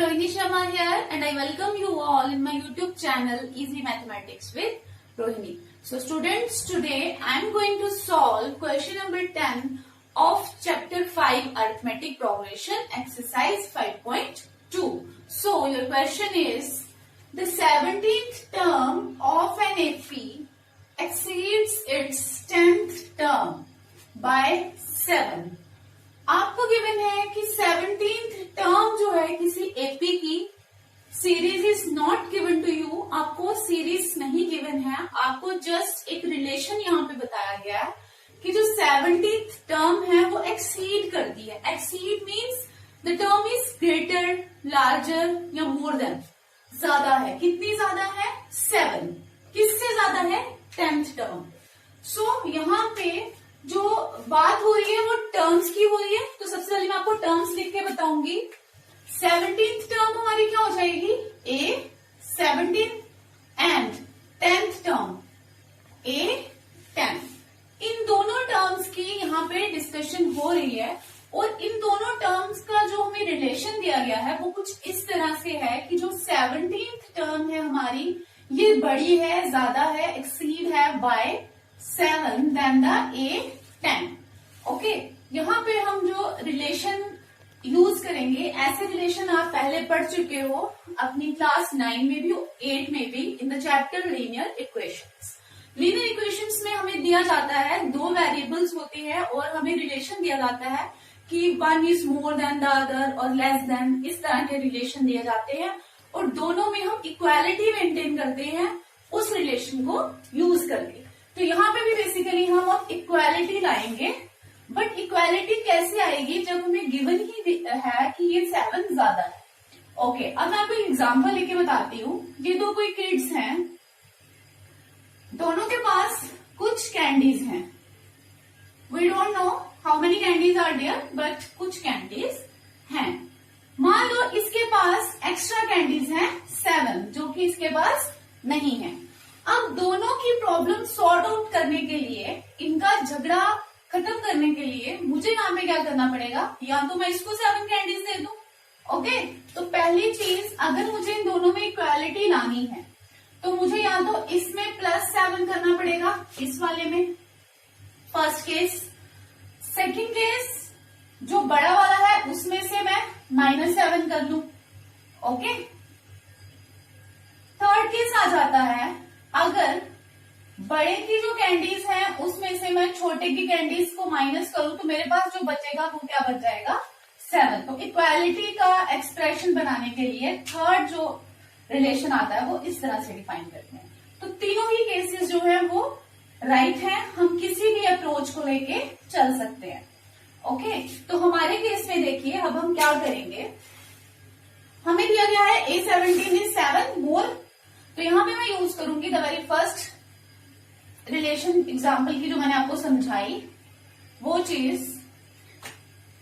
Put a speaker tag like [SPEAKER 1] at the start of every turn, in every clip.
[SPEAKER 1] Rohini Sharma here and I welcome you all in my YouTube channel Easy Mathematics with Rohini. So students, today I am going to solve question number 10 of chapter 5 Arithmetic Progression exercise 5.2. So your question is, the 17th term of an AP exceeds its 10th term by 7. आपको given है कि 17th term जो है किसी AP की series is not given to you. आपको series नहीं given है, आपको जस्ट एक रिलेशन यहाँ पे बताया गया है कि जो 17th टर्म है वो एक्सीड करती है. Exceed means the term is greater, larger या मोर देन. ज्यादा है. कितनी ज्यादा है? 7. किससे ज्यादा है? 10th term. सो यहाँ पे जो बात हो रही है वो टर्म्स की हो रही है. तो सबसे पहले मैं आपको टर्म्स लिख के बताऊंगी. 17th टर्म हमारी क्या हो जाएगी? ए 17 एंड 10th टर्म ए 10. इन दोनों टर्म्स की यहाँ पे डिस्कशन हो रही है और इन दोनों टर्म्स का जो हमें रिलेशन दिया गया है वो कुछ इस तरह से है कि जो 17th टर्म है हमारी ये बड़ी है, ज्यादा है, एक्सीड है bye 7 then the A10. Okay, यहाँ पे हम जो रिलेशन यूज करेंगे, ऐसे रिलेशन आप पहले पढ़ चुके हो अपनी क्लास 9 में भी, 8 में भी, in the chapter linear equations. Linear equations में हमें दिया जाता है दो वेरिएबल्स होते हैं और हमें रिलेशन दिया जाता है कि one is more than the other और लेस देन, इस तरह के रिलेशन दिए जाते हैं और दोनों में हम इक्वालिटी मेंटेन करते हैं उस रिलेशन को यूज करके. तो यहाँ पे भी बेसिकली हम अब इक्वालिटी लाएंगे. बट इक्वालिटी कैसे आएगी जब हमें गिवन ही है कि ये 7 ज्यादा है. ओके, अब मैं आपको एग्जांपल लेके बताती हूँ. ये दो कोई किड्स हैं, दोनों के पास कुछ कैंडीज हैं. We don't know how many candies are there, but कुछ कैंडीज हैं. मान लो इसके पास एक्स्ट्रा कैंडीज हैं 7, जो कि इसके पास नहीं है. अब दोनों की प्रॉब्लम सॉर्ट आउट करने के लिए, इनका झगड़ा खत्म करने के लिए मुझे यहाँ पे क्या करना पड़ेगा? या तो मैं इसको 7 कैंडीज दे दूं. ओके, तो पहली चीज, अगर मुझे इन दोनों में इक्वालिटी लानी है तो मुझे या तो इसमें +7 करना पड़ेगा, इस वाले में, फर्स्ट केस. सेकंड केस, जो बड़ा वाला है उसमें से मैं -7 कर लूं. ओके, थर्ड केस आ जाता है, अगर बड़े की जो कैंडीज हैं उसमें से मैं छोटे की कैंडीज को माइनस करूं तो मेरे पास जो बचेगा वो क्या बच जाएगा? 7. तो इक्वालिटी का एक्सप्रेशन बनाने के लिए थर्ड जो रिलेशन आता है वो इस तरह से डिफाइन करते हैं. तो तीनों ही केसेस जो है वो राइट हैं. हम किसी भी अप्रोच को लेके चल सकते हैं. ओके, तो हमारे केस में देखिए अब हम क्या करेंगे. हमें दिया गया है A17 इज 7 मोर. तो यहां पे मैं यूज करूंगी the very first relation example की जो मैंने आपको समझाई वो चीज.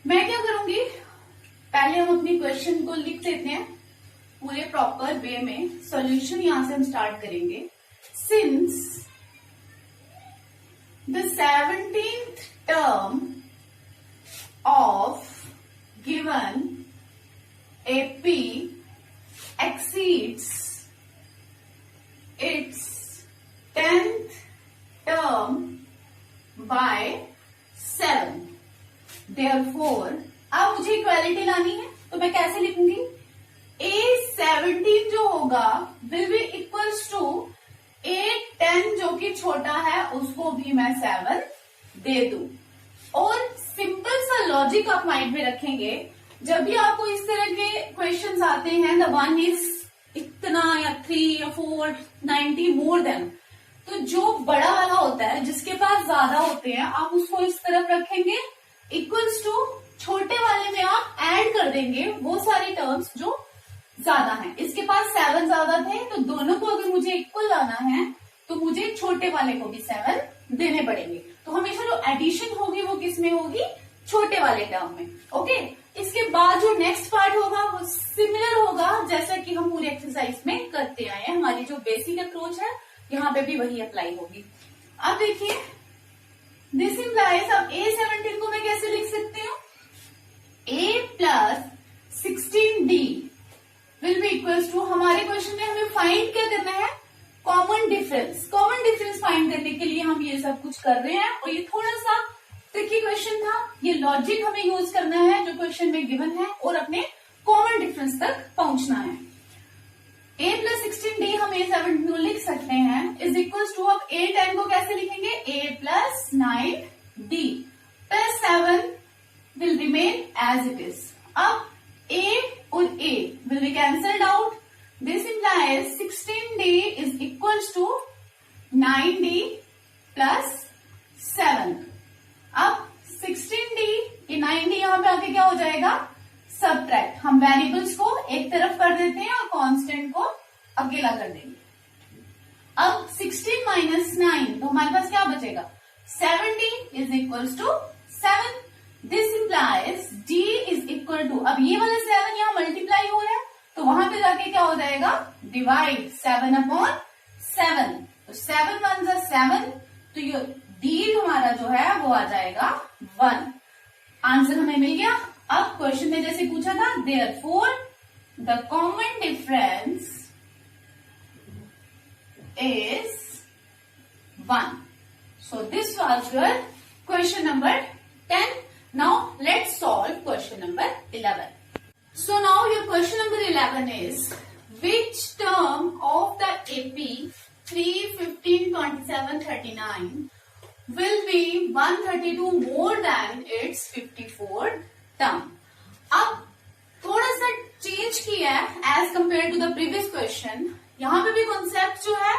[SPEAKER 1] मैं क्या करूंगी, पहले हम अपनी क्वेश्चन को लिख देते हैं पूरे प्रॉपर वे में. सॉल्यूशन यहां से हम स्टार्ट करेंगे. Since the 17th term of given AP exceeds its 10th term by 7. Therefore, अब मुझे इक्वालिटी लानी है तो मैं कैसे लिखूंगी? A17 जो होगा will be equals to A10 जो कि छोटा है उसको भी मैं 7 दे दूं. और सिंपल सा लॉजिक आप माइंड में रखेंगे जब भी आपको इस तरह के क्वेश्चंस आते हैं, द वन इज इतना या 3 या 4 90 मोर देन, तो जो बड़ा वाला होता है जिसके पास ज्यादा होते हैं आप उसको इस तरफ रखेंगे, इक्वल्स टू छोटे वाले में आप ऐड कर देंगे वो सारी टर्म्स जो ज्यादा हैं. इसके पास 7 ज्यादा थे तो दोनों को अगर मुझे इक्वल लाना है तो मुझे छोटे वाले को भी 7 देने पड़ेंगे. तो हमेशा जो एडिशन होगी वो किस में होगी? छोटे वाले टर्म में. ओके, इसके बाद जो नेक्स्ट पार्ट होगा वो सिमिलर होगा जैसा कि हम पूरे एक्सरसाइज में करते आए हैं. हमारी जो बेसिक अप्रोच है यहाँ पे भी वही अप्लाई होगी. अब देखिए, दिस इंप्लाइज, अब A17 को मैं कैसे लिख सकती हूँ? A + 16D common difference find करने के लिए हम ये सब कुछ कर रहे हैं और ये थोड़ा सा ट्रिकी क्वेश्चन था। ये लॉजिक हमें यूज करना है जो क्वेश्चन में गिवन है और अपने कॉमन डिफरेंस तक पहुंचना है। a प्लस 16d हम a7 को लिख सकते हैं इज इक्वल टू, अब a10 को कैसे लिखेंगे, a plus 9d plus 7 will remain as it is. अब a और a will be cancelled out. This implies 16d is equals to 9d plus 7. अब 16d ये 9d यहां पे आके क्या हो जाएगा, सबट्रैक्ट। हम वेरिएबल्स को एक तरफ कर देते हैं और कांस्टेंट को अकेला कर देंगे। अब 16 माइनस 9 तो हमारे पास क्या बचेगा, 7d is equals to 7. This implies d is equal to, अब ये वाला 7 यहाँ मल्टीप्लाई हो रहा है तो वहां पे जाके क्या हो जाएगा, डिवाइड 7 अपॉन 7. तो 7 1 जा 7, तो ये d हमारा जो है वो आ जाएगा 1. आंसर हमें मिल गया। अब क्वेश्चन में जैसे पूछा था, therefore the common difference is 1. So this was your question number 10. Now let's solve question number 11. So now your question number 11 is, which term of the AP 3, 15, 27, 39 will be 132 more than its 54th term? अब थोड़ा सा change किया है as compare to the previous question. यहाँ पे भी concept जो है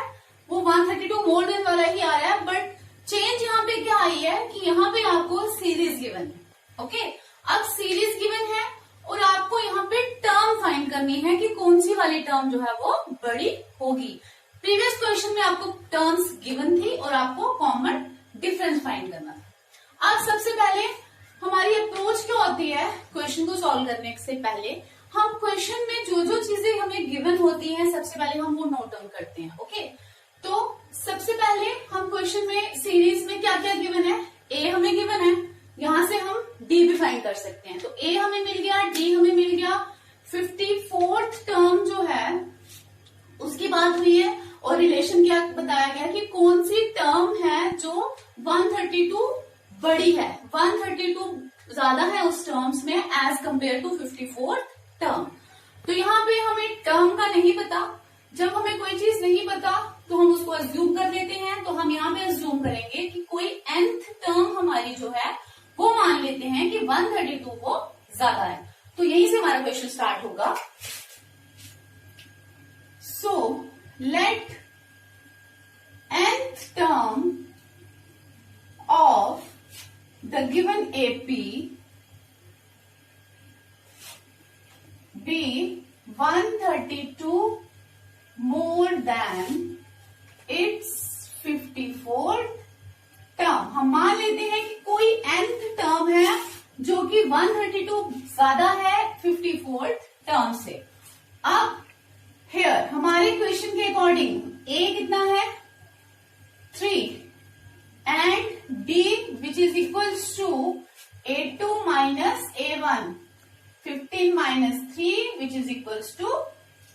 [SPEAKER 1] वो 132 मोर देन वाला ही आ रहा है, बट चेंज यहाँ पे क्या आई है कि यहाँ पे आपको सीरीज गिवन है। ओके, अब सीरीज गिवन है और आपको यहाँ पे टर्म फाइंड करनी है कि कौन सी वाली टर्म जो है वो बड़ी होगी। प्रीवियस क्वेश्चन में आपको टर्म्स गिवन थी और आपको कॉमन डिफरेंस फाइंड करना था। अब सबसे पहले हमारी अप्रोच क्या होती है क्वेश्चन को सॉल्व करने से पहले, हम क्वेश्चन में जो जो चीजें हमें गिवन होती हैं सबसे पहले हम वो नोट डाउन करते हैं। ओके, तो सबसे पहले हम क्वेश्चन में सीरीज में क्या क्या गिवन है, ए हमें गिवन है, यहां से हम डी भी फाइंड कर सकते हैं। तो ए हमें मिल गया, डी हमें मिल गया, 54th टर्म जो है उसकी बात हुई है और रिलेशन क्या बताया गया कि कौन सी टर्म है जो 132 बड़ी है, 132 ज्यादा है उस टर्म्स में as compare to 54th term. तो यहाँ पे हमें टर्म का नहीं पता, जब हमें कोई चीज नहीं पता तो हम उसको अज्यूम कर लेते हैं। तो हम यहाँ पे अज्यूम करेंगे कि कोई nth टर्म हमारी जो है वो मान लेते हैं कि 132 वो ज्यादा है। तो यहीं से हमारा क्वेश्चन स्टार्ट होगा। So let nth term of the given AP be 132 more than its 54th term. हम मान लेते हैं कि कोई nth टर्म है जो कि 132 ज्यादा है 54th टर्म से। अब हियर हमारे क्वेश्चन के अकॉर्डिंग a कितना है 3 and d which is equals to a2 minus a1, 15 minus 3 which is equals to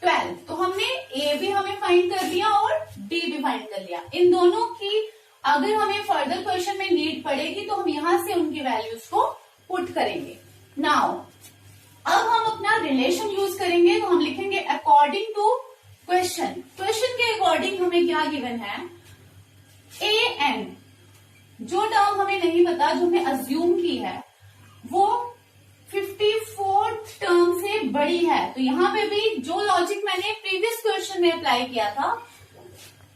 [SPEAKER 1] 12। तो हमने a भी हमें फाइंड कर दिया और d भी फाइंड कर लिया। इन दोनों की अगर हमें फर्दर क्वेश्चन में नीड पड़ेगी तो हम यहां से उनकी वैल्यूज को पुट करेंगे। नाउ अब हम अपना रिलेशन यूज करेंगे, तो हम लिखेंगे अकॉर्डिंग टू क्वेश्चन। क्वेश्चन के अकॉर्डिंग हमें क्या गिवन है, a n जो टर्म हमें नहीं पता, जो हमने अज्यूम की है वो 54th टर्म से बड़ी है। तो यहाँ पे भी जो लॉजिक मैंने प्रीवियस क्वेश्चन में अप्लाई किया था,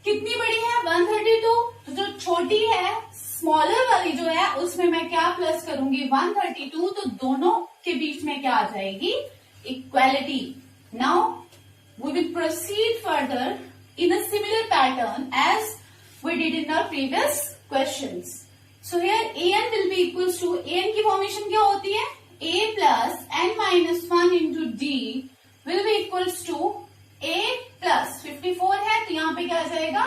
[SPEAKER 1] कितनी बड़ी है 132, तो जो छोटी है स्मॉलर वाली जो है उसमें मैं क्या प्लस करूंगी 132, तो दोनों के बीच में क्या आ जाएगी equality. Now we will proceed further in a similar pattern as we did in our previous questions. So here an will be equals to, an की फॉर्मेशन क्या होती है, a plus n minus 1 into d will be equals to a plus 54 है तो यहाँ पे क्या आ जाएगा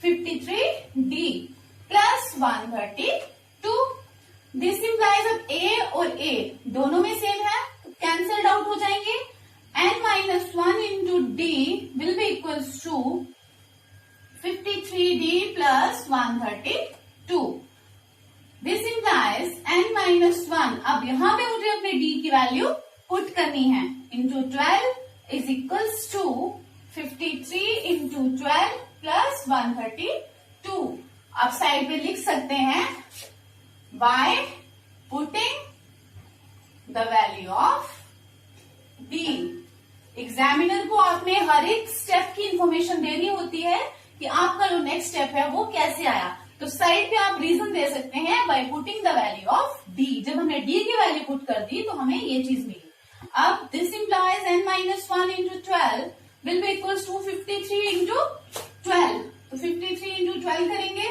[SPEAKER 1] 53d प्लस 132। दिस इंप्लाइज अब a और a दोनों में सेम है तो कैंसल्ड आउट हो जाएंगे। n minus 1 into d will be equals to 53D plus 132. This implies n minus 1. अब यहां पे मुझे अपने d की वैल्यू पुट करनी है. Into 12 is equals to 53 into 12 plus 132. अब साइड पे लिख सकते हैं by putting the value of d. Examiner को आपने हर एक स्टेप की इंफॉर्मेशन देनी होती है कि आपका जो नेक्स्ट स्टेप है वो कैसे आया. तो साइड पे आप रीजन दे सकते हैं by putting the value of D. जब हमने डी की वैल्यू पुट कर दी तो हमें ये चीज मिली. अब this implies n minus 1 into 12 will be equals to 53 into 12. तो 53 इंटू 12 करेंगे.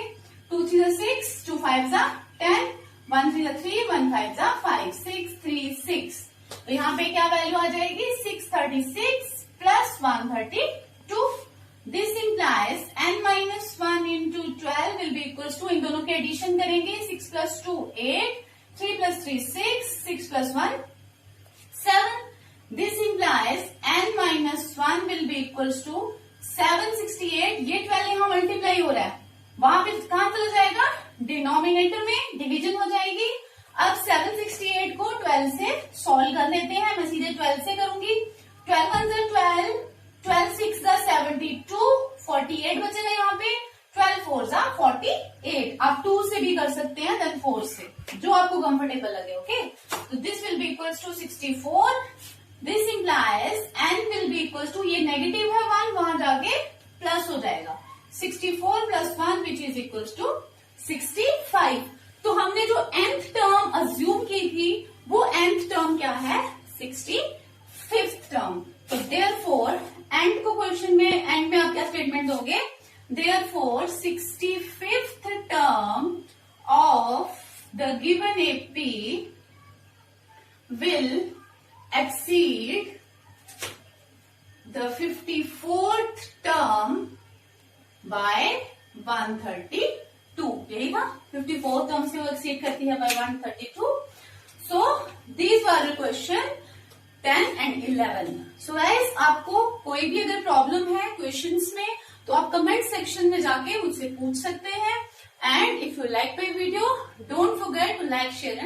[SPEAKER 1] 2 3 6, 2 5 10, 1 3 3, 1 5 5, 6 3 6. तो यहाँ पे क्या वैल्यू आ जाएगी 636 plus 132. This implies n minus 1 into 12 will be equals to, इन दोनों के एडिशन करेंगे. 6 plus 2 8, 3 plus 3 6, 6 plus 1 7. This implies n minus 1 will be equals to 768. ये 12 यहाँ मल्टीप्लाई हो रहा है, वहां पे कहां चला जाएगा, डिनोमिनेटर में डिवीजन हो जाएगी. अब 768 को 12 से सॉल्व कर लेते हैं. मैं सीधे 12 से करूंगी. 12 1 12, 12 6 72, 48 बचेगा यहाँ पे. 12 4 48. आप 2 से भी कर सकते हैं, देन 4 से, जो आपको कंफर्टेबल लगे. ओके, तो this will be equals to 64. This implies n will be equals to, ये नेगेटिव है 1, वहां जाके प्लस हो जाएगा. 64 plus 1 which is equals to 65. तो हमने जो nth टर्म अज्यूम की थी वो nth टर्म क्या है, 65th टर्म. तो देयरफॉर एंड को क्वेश्चन में, एंड में आप क्या स्टेटमेंट दोगे, therefore 65th term of the given AP will exceed the 54th term by 132. यही था, 54 टर्म से वो एक्सीड करती है by 132. So these were the question 10 and 11. So guys, आपको कोई भी अगर प्रॉब्लम है क्वेश्चंस में तो आप कमेंट सेक्शन में जाके मुझसे पूछ सकते हैं. And if you like my video, don't forget to like, share and